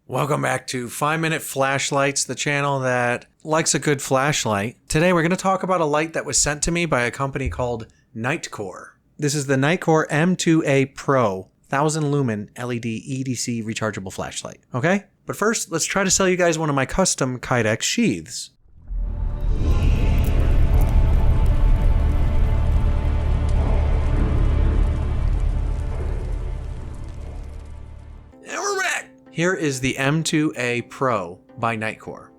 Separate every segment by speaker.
Speaker 1: Welcome back to 5-Minute Flashlights, the channel that likes a good flashlight. Today we're going to talk about a light that was sent to me by a company called Nitecore. This is the Nitecore MT2A Pro 1000 lumen LED EDC rechargeable flashlight. Okay? But first, let's try to sell you guys one of my custom Kydex sheaths. Here is the MT2A Pro by Nitecore.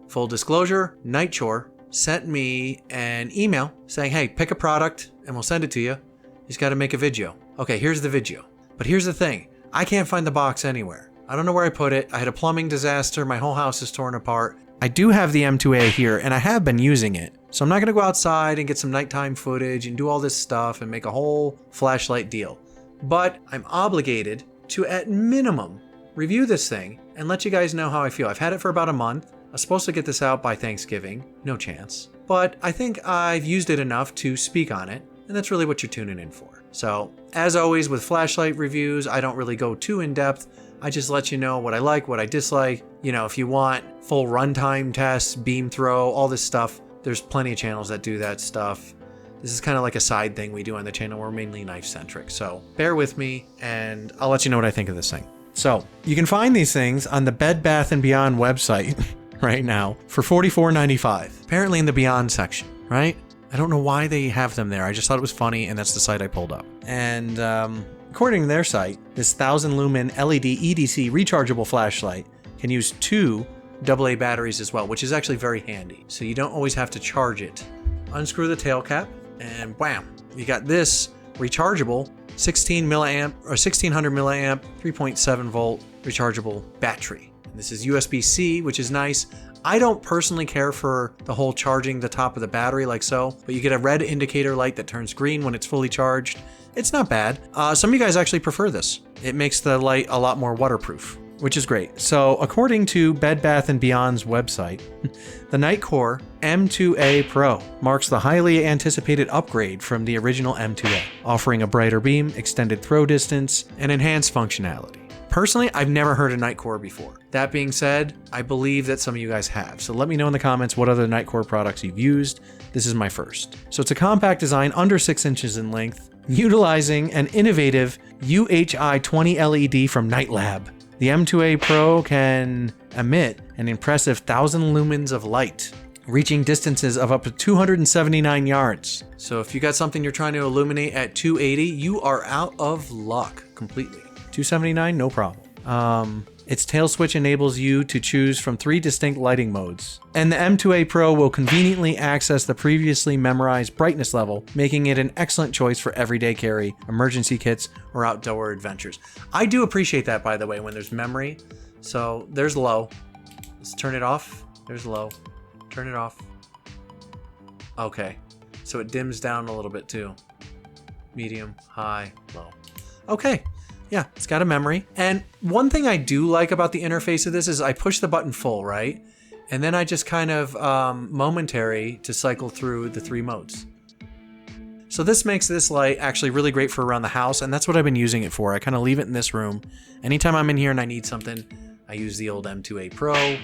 Speaker 1: Full disclosure, Nitecore sent me an email saying, hey, pick a product and we'll send it to you. You just got to make a video. Okay, here's the video. But here's the thing. I can't find the box anywhere. I don't know where I put it. I had a plumbing disaster. My whole house is torn apart. I do have the MT2A here and I have been using it. So I'm not going to go outside and get some nighttime footage and do all this stuff and make a whole flashlight deal. But I'm obligated to, at minimum, review this thing and let you guys know how I feel. I've had it for about a month. I was supposed to get this out by Thanksgiving. No chance. But I think I've used it enough to speak on it, and that's really what you're tuning in for. So, as always with flashlight reviews, I don't really go too in-depth. I just let you know what I like, what I dislike. You know, if you want full runtime tests, beam throw, all this stuff, there's plenty of channels that do that stuff. This is kind of like a side thing we do on the channel. We're mainly knife-centric. So, bear with me, and I'll let you know what I think of this thing. So, you can find these things on the Bed Bath & Beyond website right now for $44.95. Apparently in the Beyond section, right? I don't know why they have them there. I just thought it was funny, and that's the site I pulled up. And according to their site, this 1000 lumen LED EDC rechargeable flashlight can use 2 AA batteries as well, which is actually very handy. So you don't always have to charge it. Unscrew the tail cap, and wham! You got this rechargeable 1600 milliamp, 3.7 volt rechargeable battery. And this is USB-C, which is nice. I don't personally care for the whole charging the top of the battery like so, but you get a red indicator light that turns green when it's fully charged. It's not bad. Some of you guys actually prefer this. It makes the light a lot more waterproof, which is great. So according to Bed Bath & Beyond's website, the Nitecore MT2A Pro marks the highly anticipated upgrade from the original MT2A, offering a brighter beam, extended throw distance, and enhanced functionality. Personally, I've never heard of Nitecore before. That being said, I believe that some of you guys have. So let me know in the comments what other Nitecore products you've used. This is my first. So it's a compact design under 6 inches in length, utilizing an innovative UHI 20 LED from Nightlab. The MT2A Pro can emit an impressive 1000 lumens of light, reaching distances of up to 279 yards. So if you got something you're trying to illuminate at 280, you are out of luck completely. 279, no problem. Its tail switch enables you to choose from 3 distinct lighting modes. And the MT2A Pro will conveniently access the previously memorized brightness level, making it an excellent choice for everyday carry, emergency kits, or outdoor adventures. I do appreciate that, by the way, when there's memory. So there's low. Let's turn it off. There's low. Turn it off. Okay. So it dims down a little bit too. Medium, high, low. Okay. Yeah, it's got a memory. And one thing I do like about the interface of this is I push the button full, right? And then I just kind of momentary to cycle through the 3 modes. So this makes this light actually really great for around the house, and that's what I've been using it for. I kind of leave it in this room. Anytime I'm in here and I need something, I use the old MT2A Pro,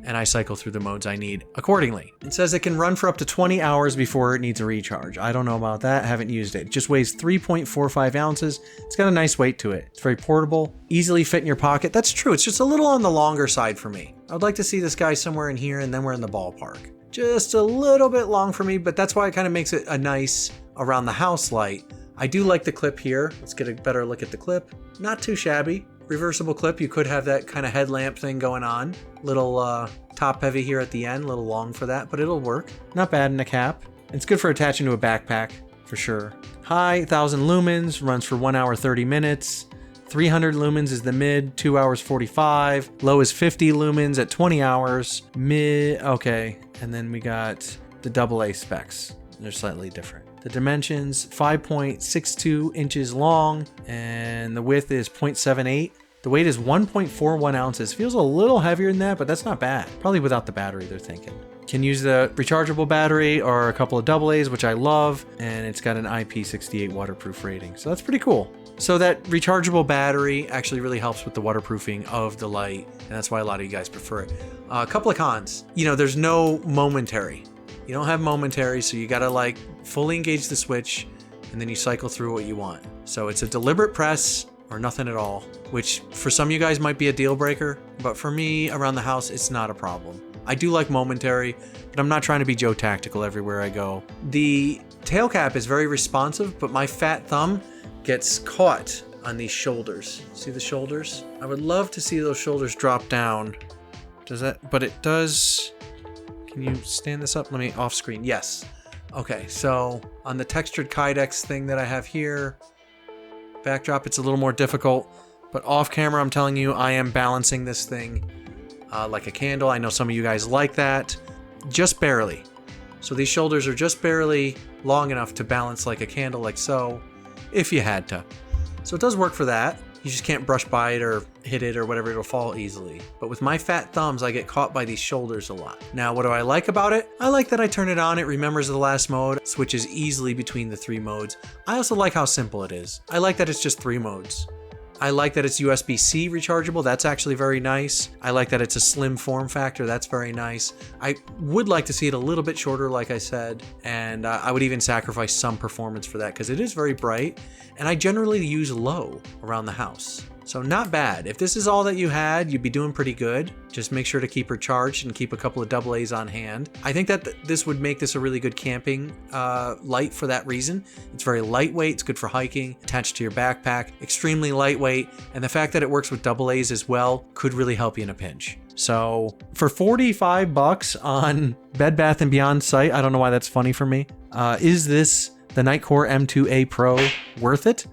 Speaker 1: and I cycle through the modes I need accordingly. It says it can run for up to 20 hours before it needs a recharge. I don't know about that, haven't used it. It just weighs 3.45 ounces. It's got a nice weight to it. It's very portable, easily fit in your pocket. That's true, it's just a little on the longer side for me. I'd like to see this guy somewhere in here and then we're in the ballpark. Just a little bit long for me, but that's why it kind of makes it a nice around the house light. I do like the clip here. Let's get a better look at the clip. Not too shabby. Reversible clip, you could have that kind of headlamp thing going on. Little top heavy here at the end, a little long for that, but it'll work. Not bad in a cap. It's good for attaching to a backpack, for sure. High, 1000 lumens, runs for 1 hour 30 minutes. 300 lumens is the mid, 2 hours 45. Low is 50 lumens at 20 hours. Mid, okay. And then we got the AA specs. They're slightly different. The dimensions, 5.62 inches long, and the width is 0.78. The weight is 1.41 ounces. Feels a little heavier than that, but that's not bad. Probably without the battery, they're thinking. Can use the rechargeable battery or a couple of AA's, which I love, and it's got an IP68 waterproof rating. So that's pretty cool. So that rechargeable battery actually really helps with the waterproofing of the light, and that's why a lot of you guys prefer it. A couple of cons. You know, there's no momentary. You don't have momentary, so you gotta like fully engage the switch, and then you cycle through what you want. So it's a deliberate press or nothing at all, which for some of you guys might be a deal breaker, but for me around the house, it's not a problem. I do like momentary, but I'm not trying to be Joe Tactical everywhere I go. The tail cap is very responsive, but my fat thumb gets caught on these shoulders. See the shoulders? I would love to see those shoulders drop down. Does that? But it does. Can you stand this up? Let me off screen. Yes. Okay, so on the textured Kydex thing that I have here, backdrop, it's a little more difficult, but off camera, I'm telling you, I am balancing this thing like a candle. I know some of you guys like that. Just barely. So these shoulders are just barely long enough to balance like a candle, like so, if you had to. So it does work for that. You just can't brush by it or hit it or whatever, it'll fall easily. But with my fat thumbs, I get caught by these shoulders a lot. Now, what do I like about it? I like that I turn it on, it remembers the last mode, switches easily between the 3 modes. I also like how simple it is. I like that it's just 3 modes. I like that it's USB-C rechargeable. That's actually very nice. I like that it's a slim form factor. That's very nice. I would like to see it a little bit shorter, like I said, and I would even sacrifice some performance for that because it is very bright, and I generally use low around the house. So not bad. If this is all that you had, you'd be doing pretty good. Just make sure to keep her charged and keep a couple of AA's on hand. I think that this would make this a really good camping light for that reason. It's very lightweight. It's good for hiking, attached to your backpack, extremely lightweight. And the fact that it works with AA's as well could really help you in a pinch. So for 45 bucks on Bed Bath & Beyond site, I don't know why that's funny for me. Is this the Nitecore M2A Pro worth it?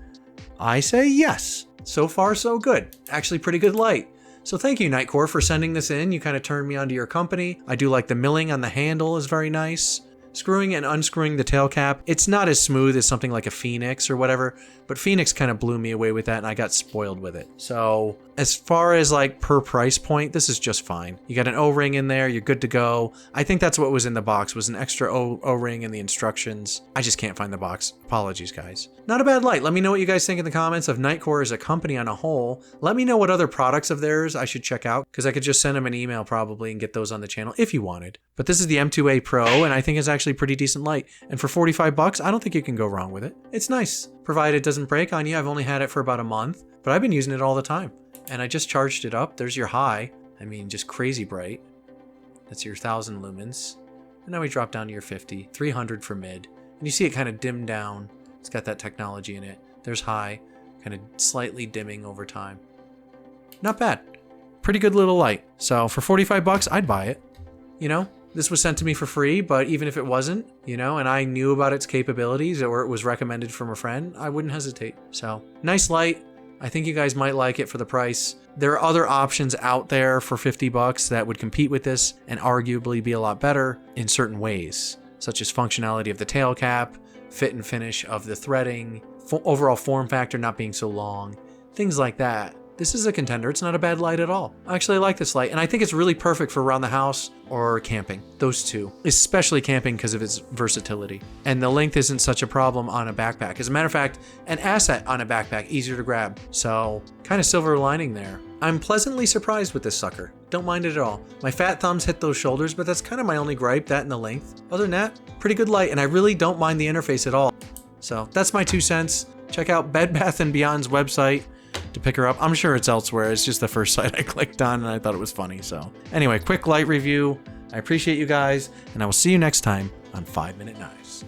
Speaker 1: I say yes. So far, so good. Actually, pretty good light. So thank you, Nitecore, for sending this in. You kind of turned me onto your company. I do like the milling on the handle is very nice. Screwing and unscrewing the tail cap, it's not as smooth as something like a Phoenix or whatever, but Phoenix kind of blew me away with that and I got spoiled with it. So as far as like per price point, this is just fine. You got an O-ring in there, you're good to go. I think that's what was in the box, was an extra O-ring and the instructions. I just can't find the box. Apologies, guys. Not a bad light. Let me know what you guys think in the comments of Nitecore as a company on a whole. Let me know what other products of theirs I should check out, because I could just send them an email probably and get those on the channel if you wanted. But this is the M2A Pro, and I think it's actually pretty decent light. And for 45 bucks, I don't think you can go wrong with it. It's nice, provided it doesn't break on you. I've only had it for about a month, but I've been using it all the time. And I just charged it up. There's your high. I mean, just crazy bright. That's your 1000 lumens. And now we drop down to your 50, 300 for mid. And you see it kind of dim down. It's got that technology in it. There's high, kind of slightly dimming over time. Not bad. Pretty good little light. So for 45 bucks, I'd buy it. You know, this was sent to me for free, but even if it wasn't, you know, and I knew about its capabilities or it was recommended from a friend, I wouldn't hesitate. So nice light. I think you guys might like it for the price. There are other options out there for 50 bucks that would compete with this and arguably be a lot better in certain ways, such as functionality of the tail cap, fit and finish of the threading, overall form factor not being so long, things like that. This is a contender. It's not a bad light at all. I actually like this light, and I think it's really perfect for around the house or camping. Those two, especially camping because of its versatility. And the length isn't such a problem on a backpack. As a matter of fact, an asset on a backpack, easier to grab. So kind of silver lining there. I'm pleasantly surprised with this sucker. Don't mind it at all. My fat thumbs hit those shoulders, but that's kind of my only gripe, that and the length. Other than that, pretty good light, and I really don't mind the interface at all. So that's my 2 cents. Check out Bed Bath & Beyond's website to pick her up. I'm sure it's elsewhere. It's just the first site I clicked on and I thought it was funny. So anyway, quick light review. I appreciate you guys, and I will see you next time on 5 Minute Knives.